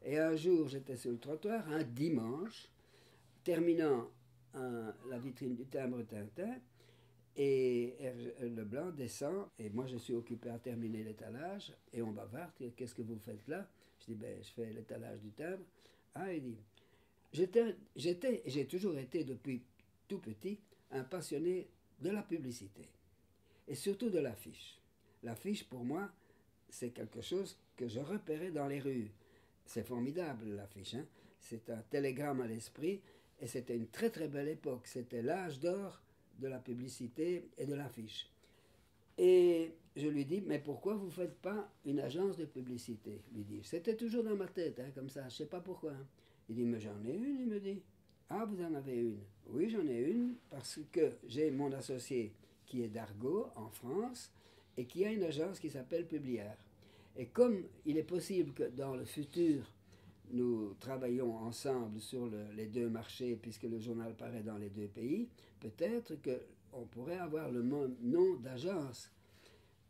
Et un jour, j'étais sur le trottoir, un dimanche, terminant la vitrine du timbre Tintin, et Hervé Leblanc descend, et moi je suis occupé à terminer l'étalage, et on bavarde, qu'est-ce que vous faites là? Je dis, ben je fais l'étalage du timbre. Ah, il dit, j'ai toujours été depuis tout petit un passionné de la publicité, et surtout de l'affiche. L'affiche, pour moi, c'est quelque chose que je repérais dans les rues. C'est formidable, l'affiche, hein? C'est un télégramme à l'esprit, et c'était une très très belle époque. C'était l'âge d'or de la publicité et de l'affiche. Et je lui dis, mais pourquoi vous ne faites pas une agence de publicité? Il lui dit, c'était toujours dans ma tête, hein, comme ça, je ne sais pas pourquoi. Hein. Il dit, mais j'en ai une, il me dit. Ah, vous en avez une? Oui, j'en ai une, parce que j'ai mon associé qui est d'Argot, en France, et qui a une agence qui s'appelle Publière. Et comme il est possible que dans le futur, nous travaillons ensemble sur les deux marchés, puisque le journal paraît dans les deux pays, peut-être qu'on pourrait avoir le même nom d'agence.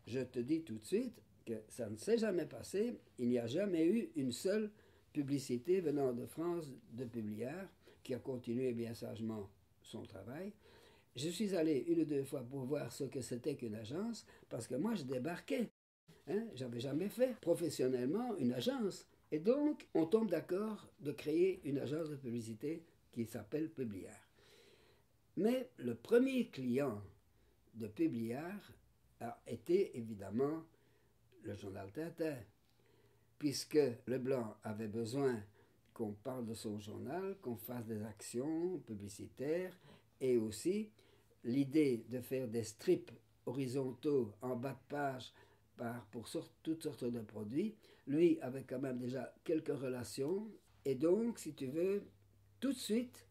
Je te dis tout de suite que ça ne s'est jamais passé. Il n'y a jamais eu une seule publicité venant de France de Publière, qui a continué bien sagement son travail. Je suis allé une ou deux fois pour voir ce que c'était qu'une agence, parce que moi je débarquais. Hein, j'avais jamais fait professionnellement une agence. Et donc, on tombe d'accord de créer une agence de publicité qui s'appelle Publière. Mais le premier client de Publière a été évidemment le journal Tintin, puisque Leblanc avait besoin qu'on parle de son journal, qu'on fasse des actions publicitaires, et aussi l'idée de faire des strips horizontaux en bas de page pour toutes sortes de produits. Lui avait quand même déjà quelques relations, et donc, si tu veux, tout de suite,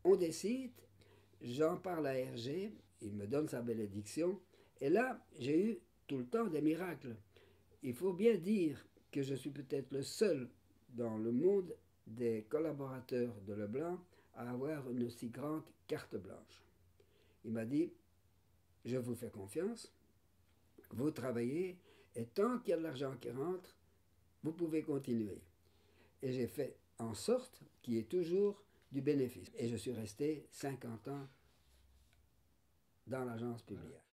on décide, j'en parle à Hergé, il me donne sa bénédiction, et là, j'ai eu tout le temps des miracles. Il faut bien dire que je suis peut-être le seul dans le monde des collaborateurs de Leblanc à avoir une si grande carte blanche. Il m'a dit, je vous fais confiance, vous travaillez, et tant qu'il y a de l'argent qui rentre, vous pouvez continuer. Et j'ai fait en sorte qu'il y ait toujours du bénéfice. Et je suis resté 50 ans dans l'agence Publière.